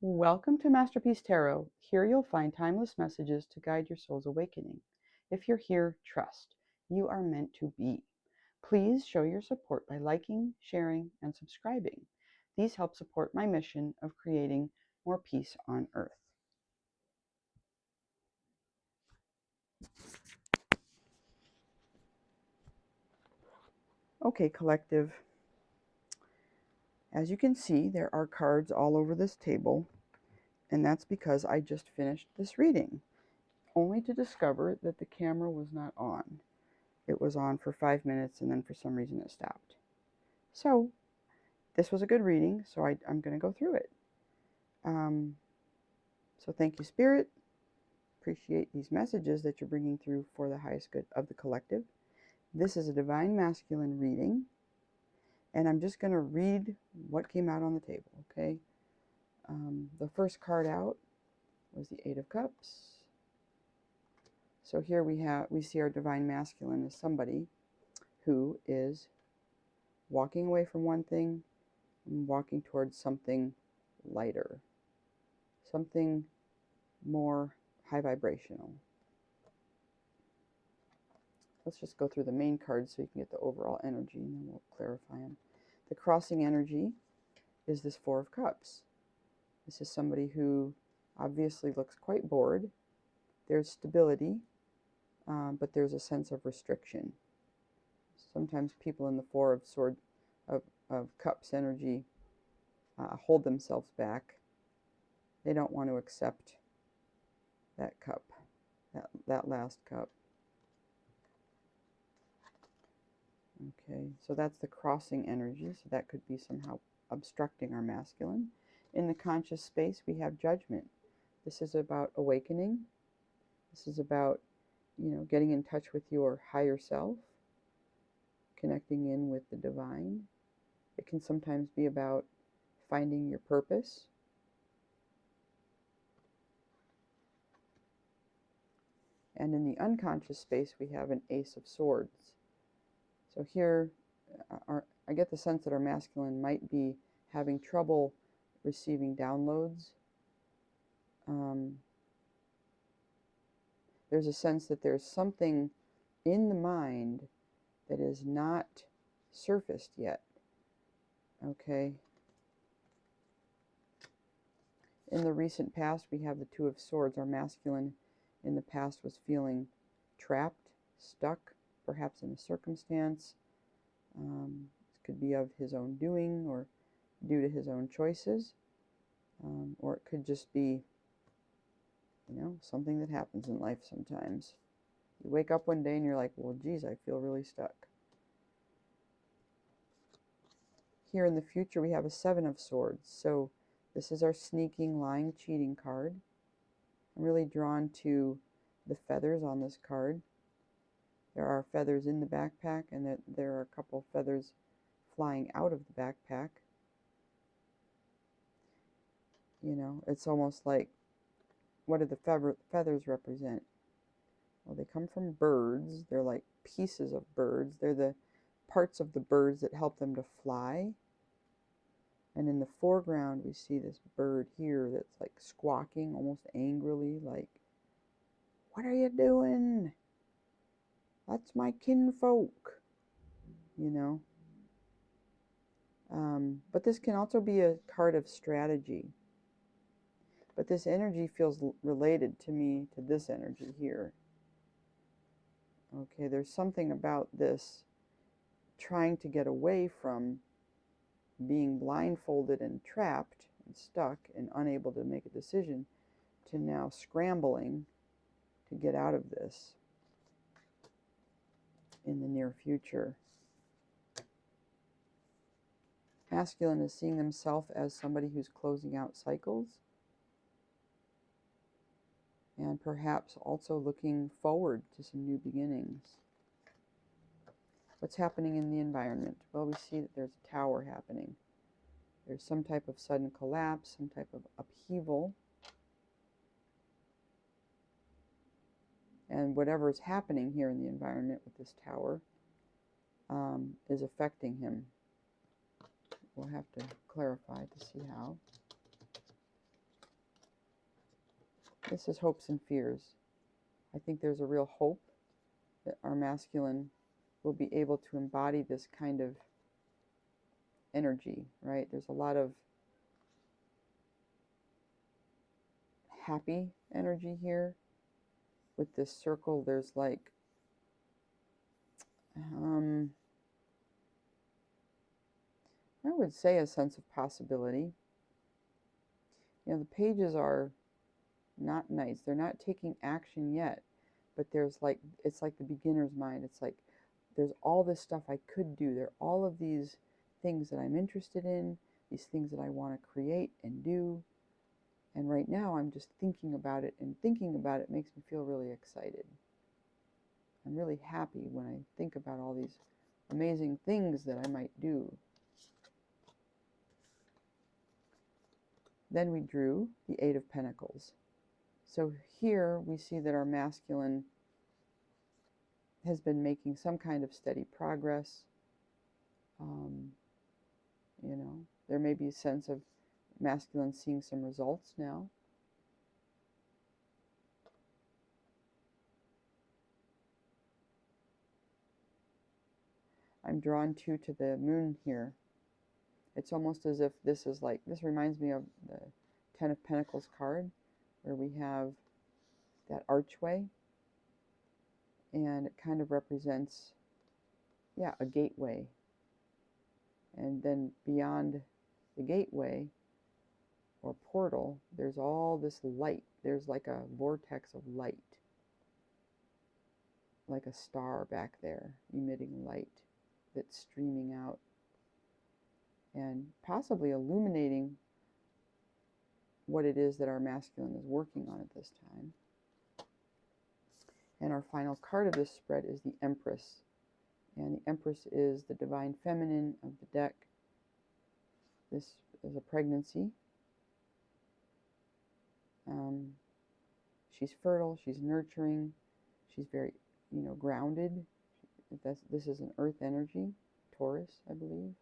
Welcome to Masterpiece Tarot. Here you'll find timeless messages to guide your soul's awakening. If you're here, trust. You are meant to be. Please show your support by liking, sharing, and subscribing. These help support my mission of creating more peace on Earth. Okay, collective. As you can see, there are cards all over this table, and that's because I just finished this reading, only to discover that the camera was not on. It was on for 5 minutes, and then for some reason it stopped. So this was a good reading, so I'm going to go through it. So thank you, Spirit. Appreciate these messages that you're bringing through for the highest good of the collective. This is a Divine Masculine reading, and I'm just going to read what came out on the table, okay? The first card out was the Eight of Cups. So here we see our Divine Masculine as somebody who is walking away from one thing and walking towards something lighter, something more high vibrational. Let's just go through the main cards so you can get the overall energy, and then we'll clarify them. The crossing energy is this Four of Cups. This is somebody who obviously looks quite bored. There's stability, but there's a sense of restriction. Sometimes people in the Four of Cups energy hold themselves back. They don't want to accept that cup, that last cup. Okay, so that's the crossing energy, so that could be somehow obstructing our masculine. In the conscious space, we have Judgment. This is about awakening. This is about, getting in touch with your higher self, connecting in with the divine. It can sometimes be about finding your purpose. And in the unconscious space, we have an Ace of Swords. So here, I get the sense that our masculine might be having trouble receiving downloads. There's a sense that there's something in the mind that is not surfaced yet. Okay. In the recent past, we have the Two of Swords. Our masculine in the past was feeling trapped, stuck, perhaps in a circumstance. This could be of his own doing or due to his own choices. Or it could just be, something that happens in life sometimes. You wake up one day and you're like, well, geez, I feel really stuck. Here in the future, we have a Seven of Swords. So this is our sneaking, lying, cheating card. I'm really drawn to the feathers on this card. There are feathers in the backpack, and there are a couple of feathers flying out of the backpack. It's almost like, what do the feathers represent? Well, they come from birds. They're like pieces of birds. They're the parts of the birds that help them to fly. And in the foreground, we see this bird here that's like squawking almost angrily, like, what are you doing? That's my kinfolk, But this can also be a card of strategy. But this energy feels related to me to this energy here. Okay, there's something about this trying to get away from being blindfolded and trapped and stuck and unable to make a decision to now scrambling to get out of this in the near future. Masculine is seeing themselves as somebody who's closing out cycles and perhaps also looking forward to some new beginnings. What's happening in the environment? Well, we see that there's a tower happening. There's some type of sudden collapse, some type of upheaval. And whatever is happening here in the environment with this tower is affecting him. We'll have to clarify to see how. This is hopes and fears. I think there's a real hope that our masculine will be able to embody this kind of energy, right? There's a lot of happy energy here. With this circle, there's like, I would say a sense of possibility. You know, the pages are not nice. They're not taking action yet, but there's like, it's like the beginner's mind. It's like, there's all this stuff I could do. There are all of these things that I'm interested in, these things that I want to create and do. And right now I'm just thinking about it, and thinking about it makes me feel really excited. I'm really happy when I think about all these amazing things that I might do. Then we drew the Eight of Pentacles. So here we see that our masculine has been making some kind of steady progress. You know, there may be a sense of masculine seeing some results now. I'm drawn to the moon here. It's almost as if this is like, this reminds me of the Ten of Pentacles card, where we have that archway, and it kind of represents, yeah, a gateway. And then beyond the gateway or portal, there's all this light. There's like a vortex of light, like a star back there emitting light that's streaming out and possibly illuminating what it is that our masculine is working on at this time. And our final card of this spread is the Empress. And the Empress is the divine feminine of the deck. This is a pregnancy. She's fertile, she's nurturing, she's very, you know, grounded. This is an earth energy, Taurus, I believe.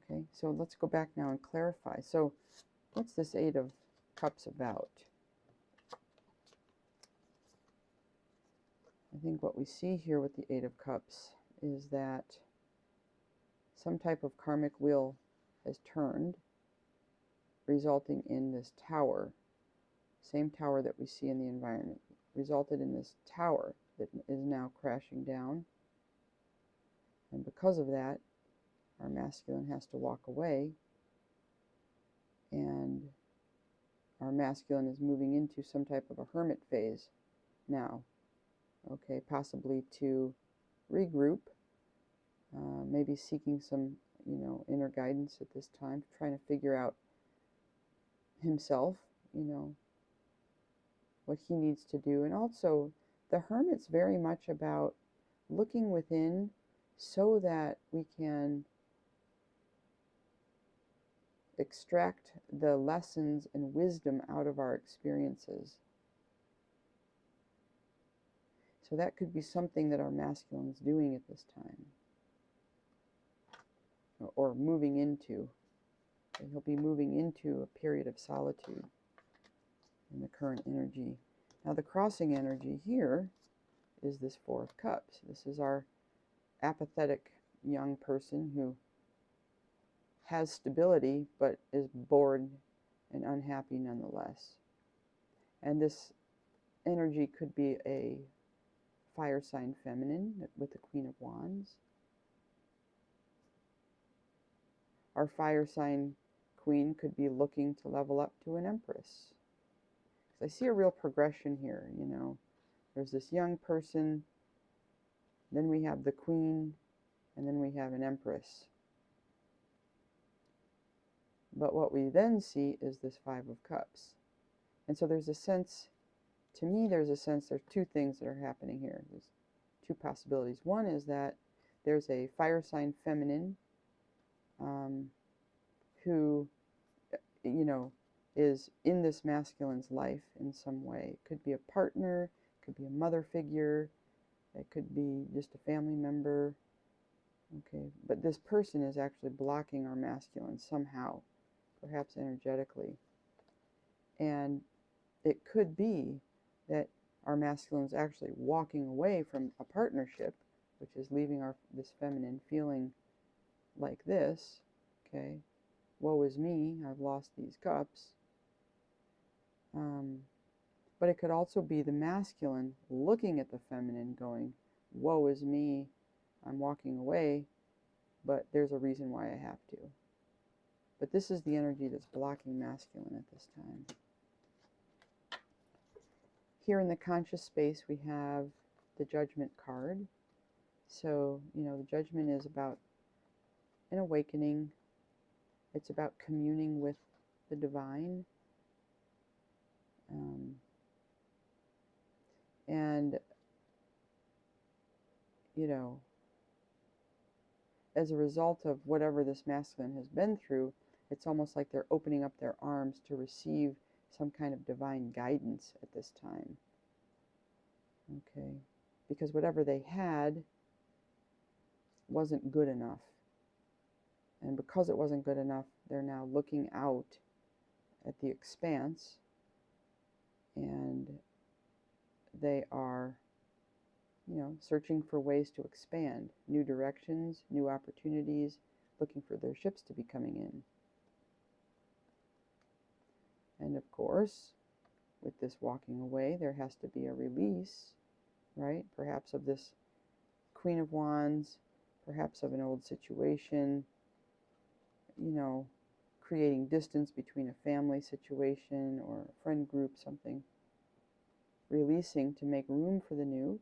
Okay, so let's go back now and clarify. So what's this Eight of Cups about? I think what we see here with the Eight of Cups is that some type of karmic wheel has turned, resulting in this tower, same tower that we see in the environment, resulted in this tower that is now crashing down. And because of that, our masculine has to walk away, and our masculine is moving into some type of a hermit phase now. Okay, possibly to regroup, maybe seeking some, you know, inner guidance at this time, trying to figure out himself, you know, what he needs to do. And also, the hermit's very much about looking within so that we can extract the lessons and wisdom out of our experiences. So that could be something that our masculine is doing at this time, or moving into. And he'll be moving into a period of solitude in the current energy. Now the crossing energy here is this Four of Cups. This is our apathetic young person who has stability but is bored and unhappy nonetheless. And this energy could be a fire sign feminine with the Queen of Wands. Our fire sign queen could be looking to level up to an Empress. So I see a real progression here, you know. There's this young person, then we have the Queen, and then we have an Empress. But what we then see is this Five of Cups. And so there's a sense, to me there's a sense, there's two things that are happening here. There's two possibilities. One is that there's a fire sign feminine who, you know, is in this masculine's life in some way. It could be a partner, it could be a mother figure, it could be just a family member. Okay, but this person is actually blocking our masculine somehow, perhaps energetically. And it could be that our masculine is actually walking away from a partnership, which is leaving this feminine feeling like this. Okay, woe is me, I've lost these cups. But it could also be the masculine looking at the feminine going, woe is me, I'm walking away, but there's a reason why I have to. But this is the energy that's blocking masculine at this time. Here in the conscious space, we have the Judgment card. So, the Judgment is about an awakening. It's about communing with the divine. And, as a result of whatever this masculine has been through, it's almost like they're opening up their arms to receive some kind of divine guidance at this time. Okay, because whatever they had wasn't good enough. And because it wasn't good enough, they're now looking out at the expanse, and they are, searching for ways to expand, new directions, new opportunities, looking for their ships to be coming in. And of course, with this walking away, there has to be a release, right? Perhaps of this Queen of Wands, perhaps of an old situation, creating distance between a family situation or a friend group, something. Releasing to make room for the new.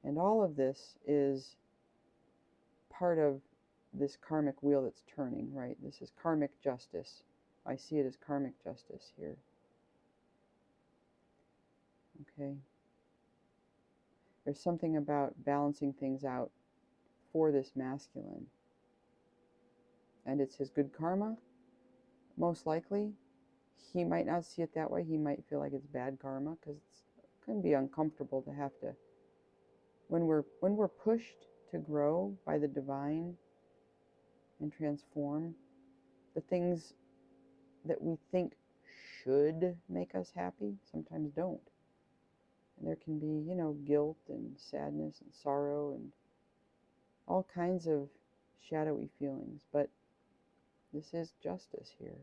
And all of this is part of this karmic wheel that's turning, right? This is karmic justice. I see it as karmic justice here. Okay. There's something about balancing things out for this masculine. And it's his good karma, most likely. He might not see it that way. He might feel like it's bad karma, because it can be uncomfortable to have to, when we're pushed to grow by the divine and transform, the things that we think should make us happy sometimes don't. And there can be, guilt and sadness and sorrow and all kinds of shadowy feelings. But this is justice here.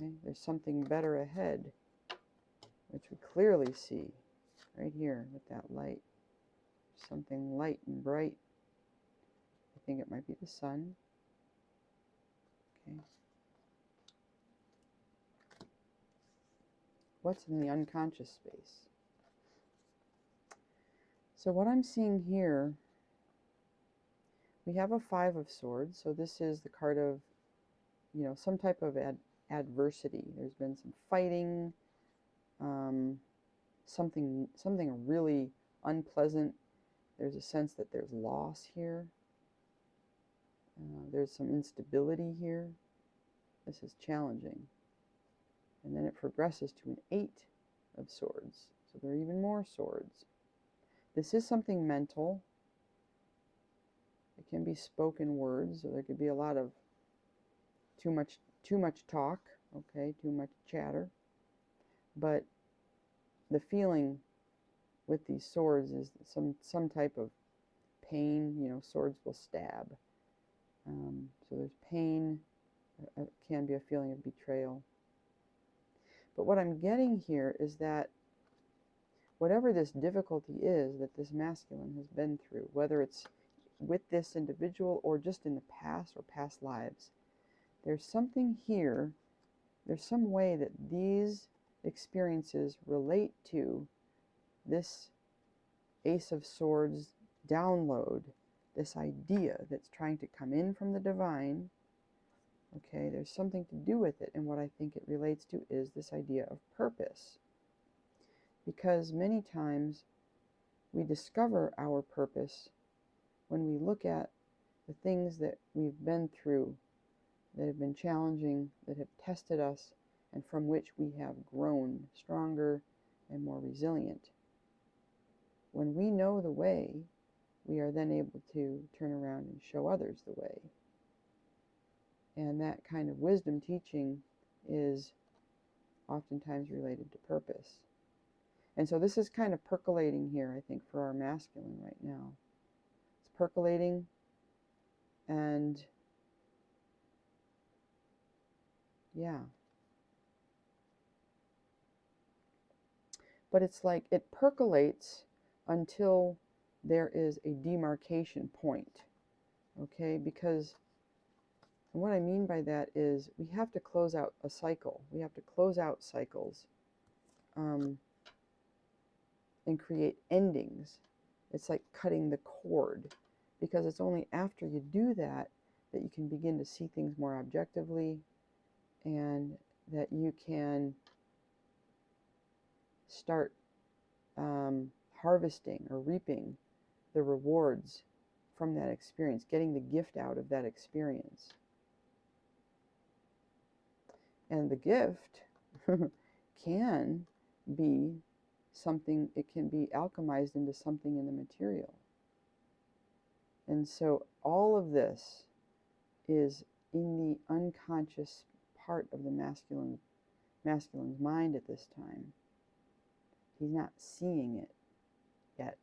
Okay, there's something better ahead, which we clearly see right here with that light. Something light and bright. I think it might be the sun. Okay. What's in the unconscious space? So what I'm seeing here, we have a Five of Swords. So this is the card of, some type of adversity. There's been some fighting, something really unpleasant. There's a sense that there's loss here. There's some instability here. This is challenging. And then it progresses to an Eight of Swords. So there are even more swords. This is something mental. It can be spoken words, so there could be a lot of too much talk, okay, too much chatter. But the feeling with these swords is some type of pain. Swords will stab. So there's pain. It can be a feeling of betrayal. But what I'm getting here is that whatever this difficulty is that this masculine has been through, whether it's with this individual or just in the past or past lives, there's something here, there's some way that these experiences relate to this Ace of Swords download, this idea that's trying to come in from the divine. Okay, there's something to do with it, and what I think it relates to is this idea of purpose. Because many times we discover our purpose when we look at the things that we've been through that have been challenging, that have tested us, and from which we have grown stronger and more resilient. When we know the way, we are then able to turn around and show others the way. And that kind of wisdom teaching is oftentimes related to purpose. And so this is kind of percolating here, I think, for our masculine right now. It's percolating, and yeah. But it's like it percolates until there is a demarcation point, okay? Because what I mean by that is we have to close out a cycle. We have to close out cycles and create endings. It's like cutting the cord, because it's only after you do that that you can begin to see things more objectively, and that you can start harvesting or reaping the rewards from that experience, getting the gift out of that experience. And the gift can be something, it can be alchemized into something in the material. And so all of this is in the unconscious part of the masculine's mind at this time. He's not seeing it yet.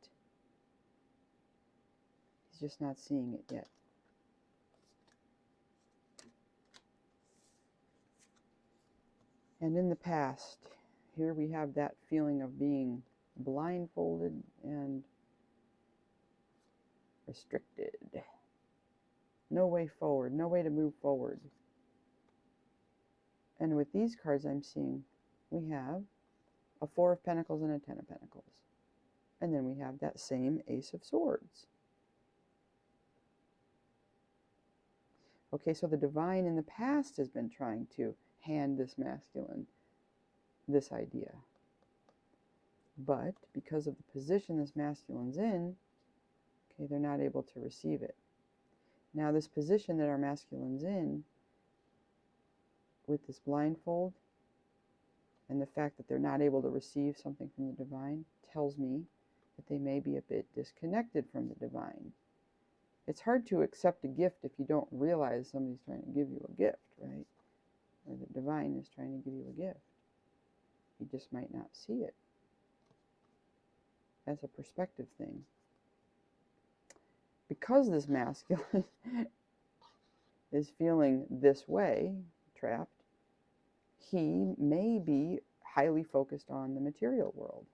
He's just not seeing it yet. And in the past, here we have that feeling of being blindfolded and restricted. No way forward, no way to move forward. And with these cards I'm seeing, we have a Four of Pentacles and a Ten of Pentacles. And then we have that same Ace of Swords. Okay, so the divine in the past has been trying to hand this masculine this idea. But because of the position this masculine's in, okay, they're not able to receive it. Now this position that our masculine's in, with this blindfold, and the fact that they're not able to receive something from the divine, tells me that they may be a bit disconnected from the divine. It's hard to accept a gift if you don't realize somebody's trying to give you a gift, right? Or the divine is trying to give you a gift. You just might not see it. That's a perspective thing. Because this masculine is feeling this way, trapped, he may be highly focused on the material world,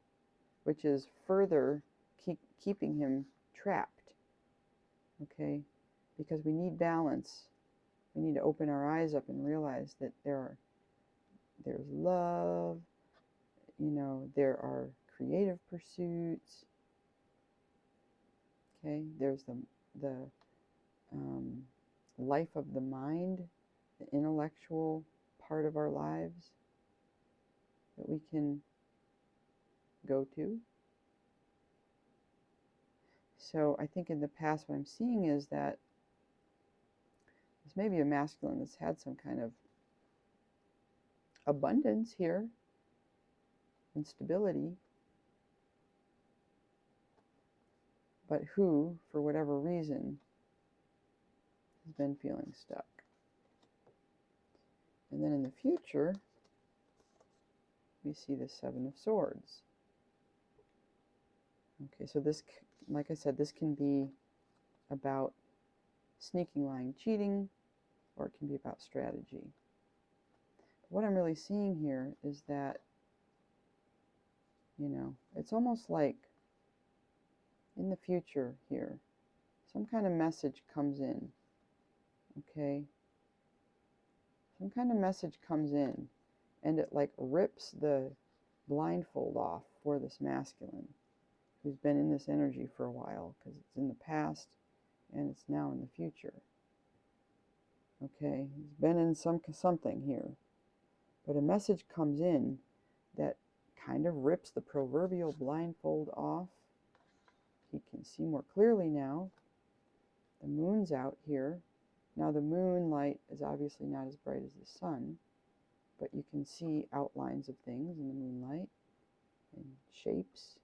which is further keeping him trapped. Okay? Because we need balance. We need to open our eyes up and realize that there's love, you know, there are creative pursuits. Okay? There's the life of the mind, the intellectual part of our lives that we can go to. So I think in the past what I'm seeing is that this may be a masculine that's had some kind of abundance here and stability, but who, for whatever reason, has been feeling stuck. And then in the future, we see the Seven of Swords. Okay, so this, like I said, this can be about sneaking, lying, cheating, or it can be about strategy. But what I'm really seeing here is that, you know, it's almost like in the future here, some kind of message comes in, okay? Some kind of message comes in, and it like rips the blindfold off for this masculine who's been in this energy for a while, because it's in the past and it's now in the future. Okay, he's been in something here, but a message comes in that kind of rips the proverbial blindfold off. He can see more clearly now. The moon's out here. Now the moonlight is obviously not as bright as the sun, but you can see outlines of things in the moonlight and shapes.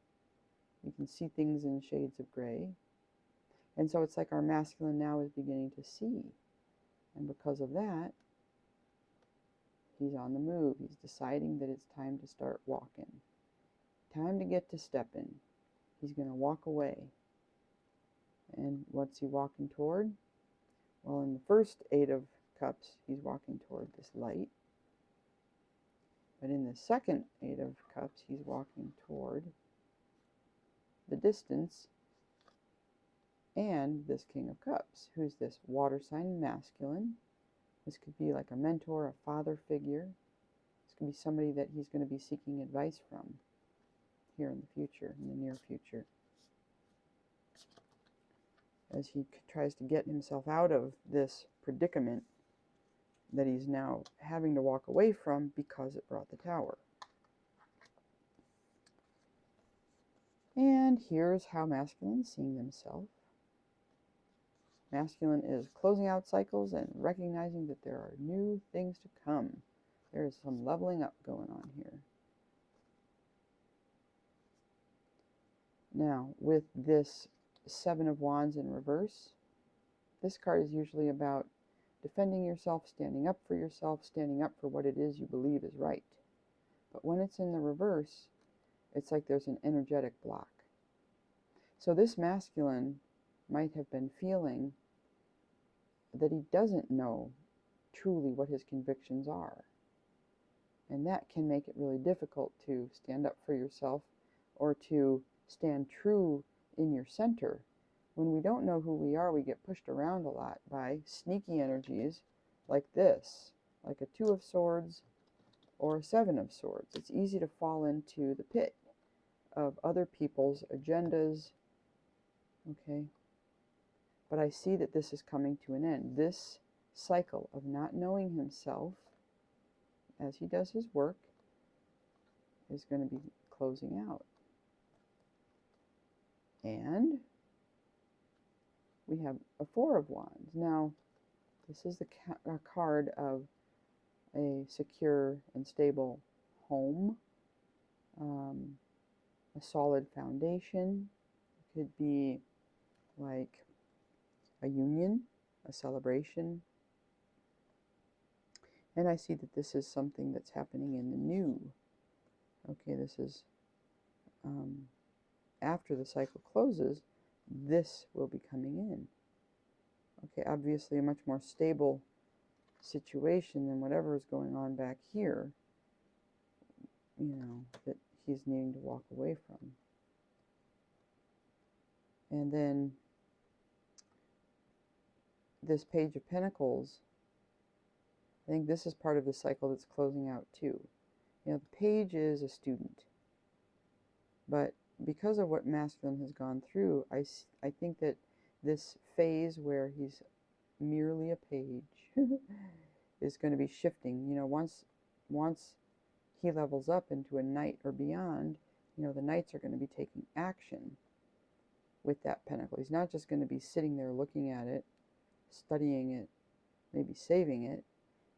You can see things in shades of gray. And so it's like our masculine now is beginning to see. And because of that, He's on the move. He's deciding that it's time to start walking. Time to get to stepping. He's going to walk away. And what's he walking toward? Well, in the first Eight of Cups, he's walking toward this light. But in the second Eight of Cups, he's walking toward the distance and this King of Cups, who's this water sign masculine. This could be like a mentor, a father figure. This could be somebody that he's going to be seeking advice from here in the future, in the near future, as he tries to get himself out of this predicament that he's now having to walk away from because it brought the Tower. And here's how masculine's seeing themselves. Masculine is closing out cycles and recognizing that there are new things to come. There is some leveling up going on here. Now, with this Seven of Wands in reverse, this card is usually about defending yourself, standing up for yourself, standing up for what it is you believe is right. But when it's in the reverse, it's like there's an energetic block. So this masculine might have been feeling that he doesn't know truly what his convictions are. And that can make it really difficult to stand up for yourself or to stand true in your center. When we don't know who we are, we get pushed around a lot by sneaky energies like this, like a Two of Swords or a Seven of Swords. It's easy to fall into the pit of other people's agendas, okay? But I see that this is coming to an end. This cycle of not knowing himself as he does his work is going to be closing out. And we have a Four of Wands. Now, this is a card of a secure and stable home, a solid foundation. It could be like a union, a celebration. And I see that this is something that's happening in the new. Okay, this is after the cycle closes, this will be coming in. Okay, obviously a much more stable situation than whatever is going on back here, you know, that he's needing to walk away from. And then this Page of Pentacles, I think this is part of the cycle that's closing out too. You know, the Page is a student, but because of what masculine has gone through, I think that this phase where he's merely a page is going to be shifting. You know, once he levels up into a knight or beyond, you know, the knights are going to be taking action with that pentacle. He's not just going to be sitting there looking at it, studying it, maybe saving it.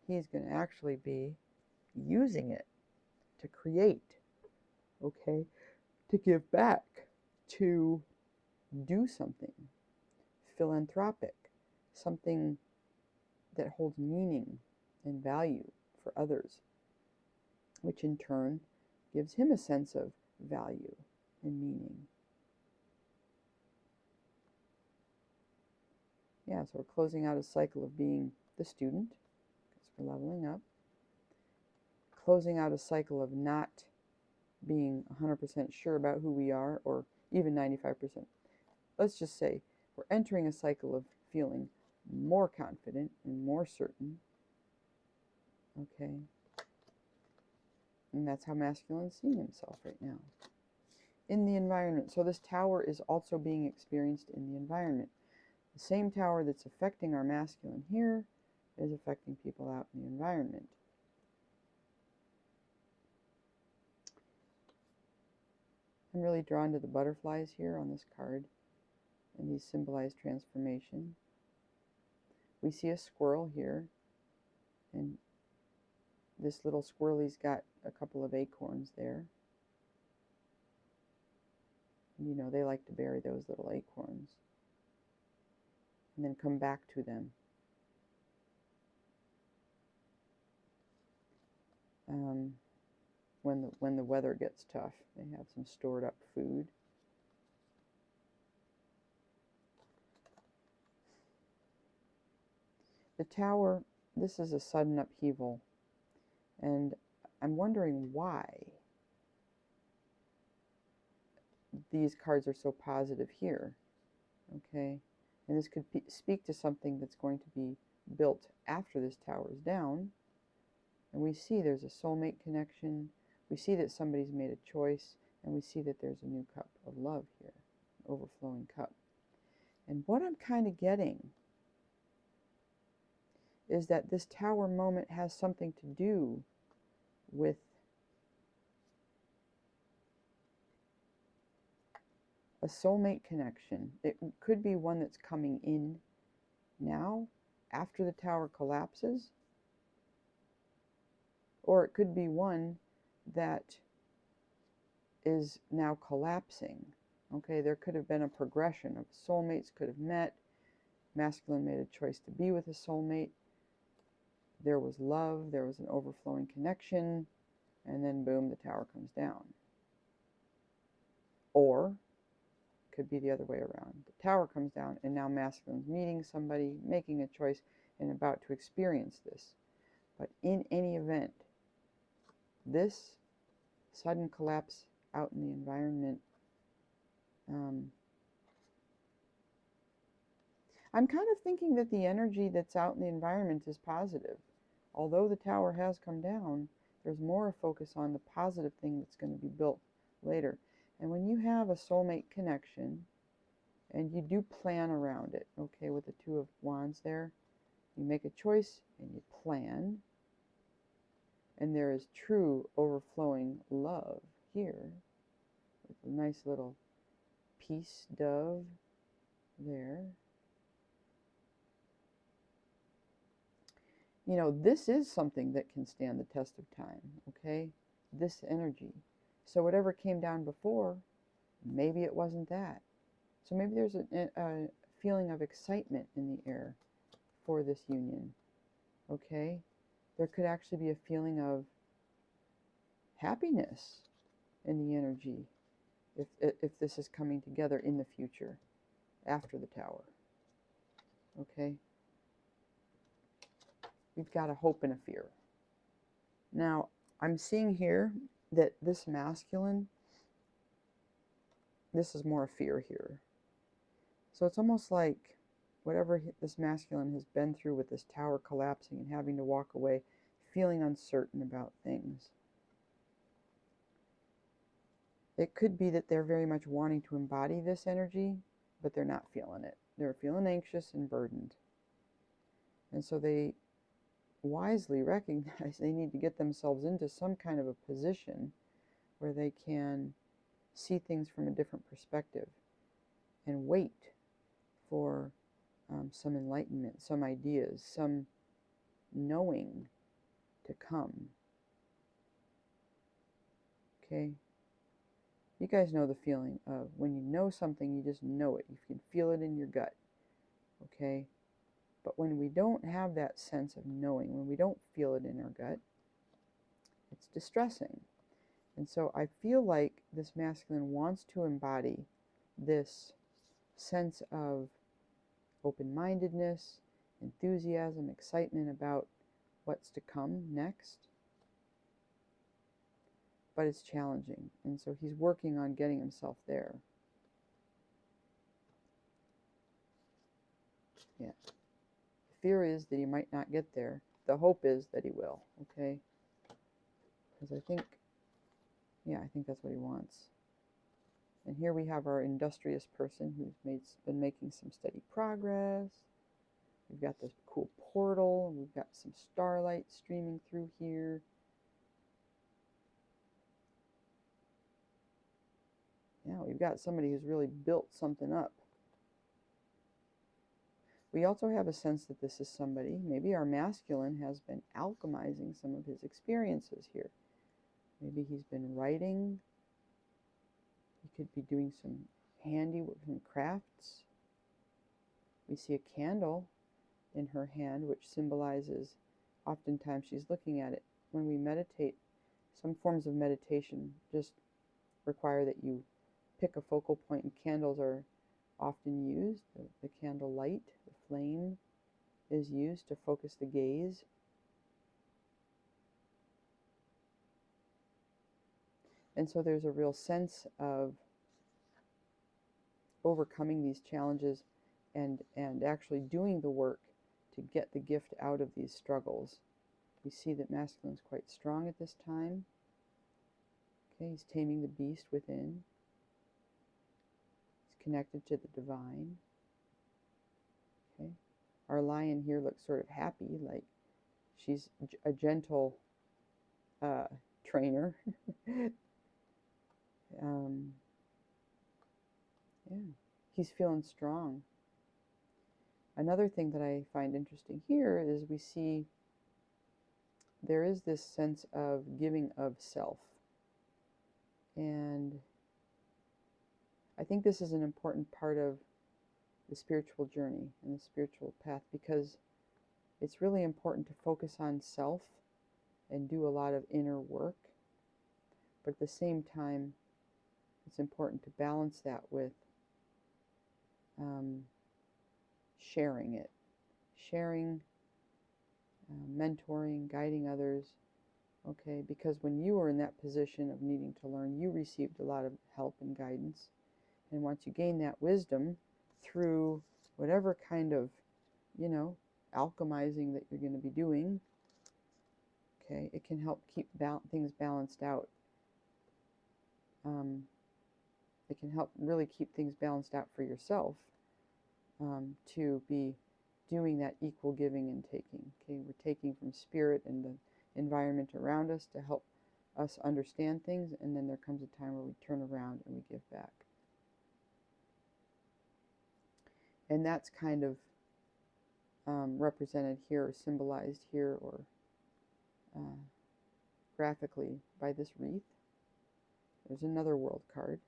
He's going to actually be using it to create, okay, to give back, to do something philanthropic, something that holds meaning and value for others, which in turn gives him a sense of value and meaning. Yeah, so we're closing out a cycle of being the student, because we're leveling up. Closing out a cycle of not being 100% sure about who we are, or even 95%. Let's just say we're entering a cycle of feeling more confident and more certain. Okay. And that's how masculine's seeing himself right now. In the environment. So this Tower is also being experienced in the environment. The same Tower that's affecting our masculine here is affecting people out in the environment. I'm really drawn to the butterflies here on this card, and these symbolize transformation. We see a squirrel here, and this little squirrely's got a couple of acorns there. And you know, they like to bury those little acorns and then come back to them. when the weather gets tough. They have some stored up food. The Tower, this is a sudden upheaval, and I'm wondering why these cards are so positive here, okay? And this could speak to something that's going to be built after this tower is down. And we see there's a soulmate connection. We see that somebody's made a choice, and we see that there's a new cup of love here, an overflowing cup. And what I'm kind of getting is that this tower moment has something to do with a soulmate connection. It could be one that's coming in now after the tower collapses, or it could be one that is now collapsing. Okay, there could have been a progression of soulmates could have met. Masculine made a choice to be with a soulmate. There was love, there was an overflowing connection, and then boom, the tower comes down. Or it could be the other way around. The tower comes down, and now masculine's meeting somebody, making a choice, and about to experience this. But in any event, this sudden collapse out in the environment, I'm kind of thinking that the energy that's out in the environment is positive. Although the tower has come down, there's more a focus on the positive thing that's going to be built later. And when you have a soulmate connection, and you do plan around it, okay, with the Two of Wands there, you make a choice and you plan, and there is true overflowing love here, with a nice little peace dove there. You know, this is something that can stand the test of time, okay? This energy. So whatever came down before, maybe it wasn't that. So maybe there's a feeling of excitement in the air for this union, okay? There could actually be a feeling of happiness in the energy if this is coming together in the future after the tower, okay? We've got a hope and a fear. Now, I'm seeing here that this masculine, this is more a fear here. So it's almost like whatever this masculine has been through with this tower collapsing and having to walk away, feeling uncertain about things. It could be that they're very much wanting to embody this energy, but they're not feeling it. They're feeling anxious and burdened. And so they wisely recognize they need to get themselves into some kind of a position where they can see things from a different perspective and wait for some enlightenment, some ideas, some knowing to come. Okay? You guys know the feeling of when you know something, you just know it. You can feel it in your gut. Okay? But when we don't have that sense of knowing, when we don't feel it in our gut, it's distressing. And so I feel like this masculine wants to embody this sense of open-mindedness, enthusiasm, excitement about what's to come next. But it's challenging. And so he's working on getting himself there. Yeah. The fear is that he might not get there. The hope is that he will, okay? Because I think that's what he wants. And here we have our industrious person who's been making some steady progress. We've got this cool portal, and we've got some starlight streaming through here. Yeah, we've got somebody who's really built something up. We also have a sense that this is somebody, maybe our masculine has been alchemizing some of his experiences here. Maybe he's been writing. He could be doing some handiwork, some crafts. We see a candle in her hand, which symbolizes, oftentimes she's looking at it. When we meditate Some forms of meditation just require that you pick a focal point, and candles are often used. The candle light, the flame, is used to focus the gaze. And so there's a real sense of overcoming these challenges and actually doing the work to get the gift out of these struggles. We see that masculine is quite strong at this time. Okay, he's taming the beast within. He's connected to the divine. Okay, our lion here looks sort of happy, like she's a gentle trainer. Yeah, he's feeling strong. Another thing that I find interesting here is we see there is this sense of giving of self. And I think this is an important part of the spiritual journey and the spiritual path, because it's really important to focus on self and do a lot of inner work. But at the same time, it's important to balance that with sharing it. Sharing, mentoring, guiding others. Okay, because when you were in that position of needing to learn, you received a lot of help and guidance. And once you gain that wisdom through whatever kind of, alchemizing that you're going to be doing, okay, it can help keep things balanced out. It can help really keep things balanced out for yourself, to be doing that equal giving and taking. Okay, we're taking from spirit and the environment around us to help us understand things, and then there comes a time where we turn around and we give back. And that's kind of represented here, or symbolized here, or graphically by this wreath. There's another world card.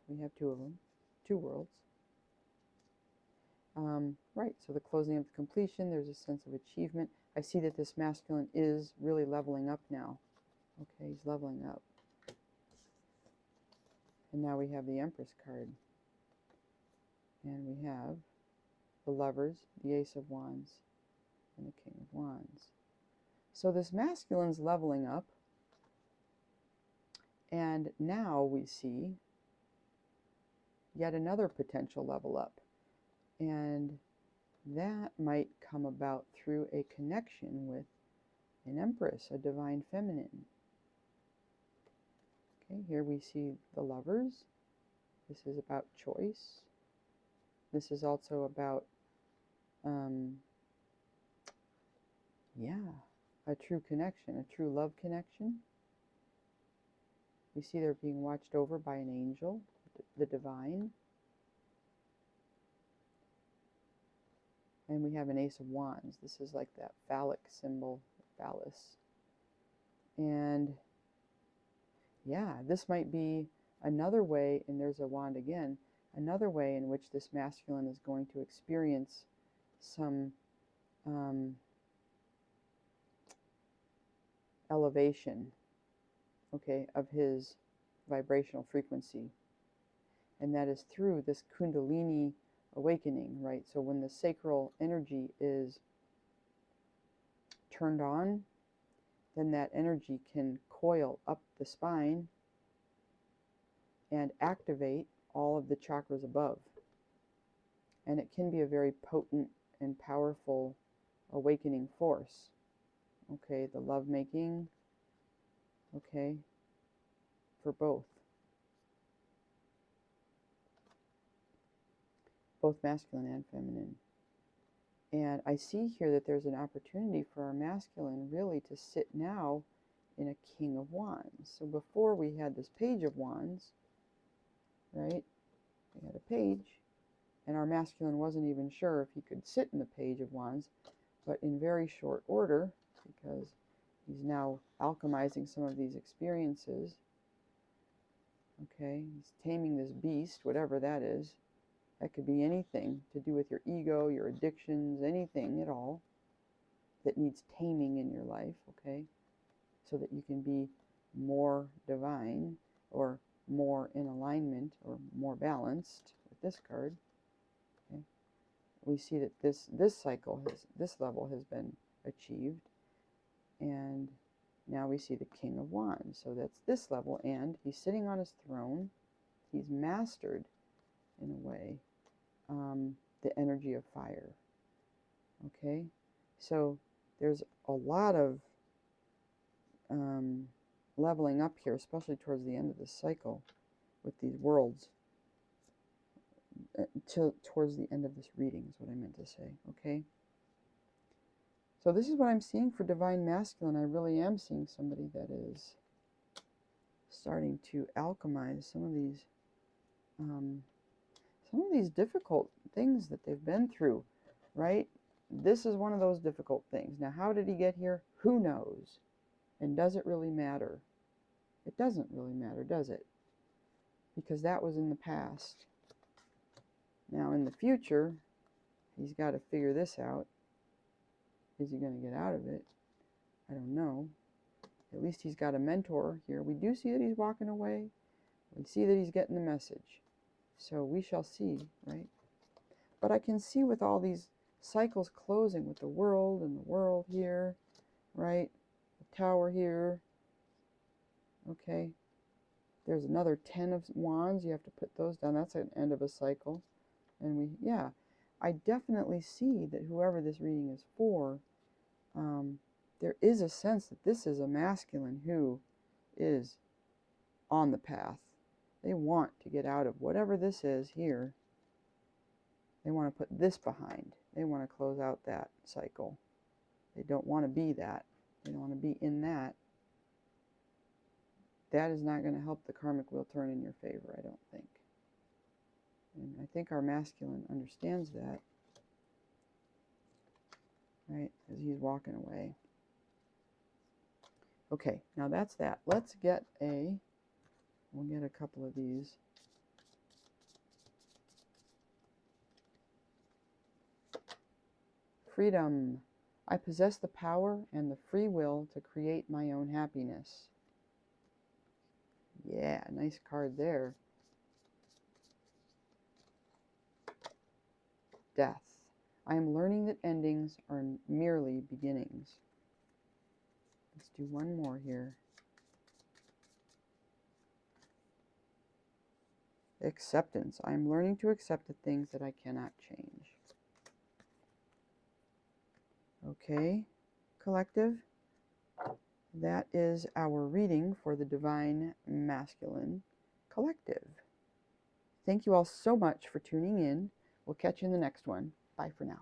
We have two of them, two worlds. Right, so the closing of the completion, there's a sense of achievement. I see that this masculine is really leveling up now. Okay, he's leveling up. And now we have the Empress card. And we have the Lovers, the Ace of Wands, and the King of Wands. So this masculine's leveling up. And now we see yet another potential level up. And that might come about through a connection with an Empress, a divine feminine. Okay, here we see the Lovers. This is about choice. This is also about, a true connection, a true love connection. We see they're being watched over by an angel, the divine. And we have an Ace of Wands. This is like that phallic symbol, phallus. And yeah, this might be another way, and there's a wand again, another way in which this masculine is going to experience some elevation, okay, of his vibrational frequency. And that is through this Kundalini awakening, right? So when the sacral energy is turned on, then that energy can coil up the spine and activate all of the chakras above. And it can be a very potent and powerful awakening force. Okay, the lovemaking, okay, for both masculine and feminine. And I see here that there's an opportunity for our masculine really to sit now in a King of Wands. So before we had this Page of Wands, right? We had a page, and our masculine wasn't even sure if he could sit in the Page of Wands, but in very short order, because he's now alchemizing some of these experiences. Okay, he's taming this beast, whatever that is. That could be anything to do with your ego, your addictions, anything at all that needs taming in your life, okay? So that you can be more divine or more in alignment or more balanced with this card. Okay. We see that this level has been achieved, and now we see the King of Wands. So that's this level, and he's sitting on his throne. He's mastered, in a way, the energy of fire. Okay, so there's a lot of leveling up here, especially towards the end of the cycle with these worlds. Towards the end of this reading is what I meant to say. Okay, so this is what I'm seeing for divine masculine. I really am seeing somebody that is starting to alchemize some of these difficult things that they've been through, right? This is one of those difficult things. Now, how did he get here? Who knows? And does it really matter? It doesn't really matter, does it? Because that was in the past. Now, in the future, he's got to figure this out. Is he going to get out of it? I don't know. At least he's got a mentor here. We do see that he's walking away. We see that he's getting the message. So we shall see, right? But I can see with all these cycles closing with the world and the world here, right? The tower here. Okay. There's another 10 of wands. You have to put those down. That's an end of a cycle. And yeah, I definitely see that whoever this reading is for, there is a sense that this is a masculine who is on the path. They want to get out of whatever this is here. They want to put this behind. They want to close out that cycle. They don't want to be that. They don't want to be in that. That is not going to help the karmic wheel turn in your favor, I don't think. And I think our masculine understands that, right, as he's walking away. Okay, now that's that. We'll get a couple of these. Freedom. I possess the power and the free will to create my own happiness. Yeah, nice card there. Death. I am learning that endings are merely beginnings. Let's do one more here. Acceptance. I am learning to accept the things that I cannot change. Okay, collective. That is our reading for the Divine Masculine Collective. Thank you all so much for tuning in. We'll catch you in the next one. Bye for now.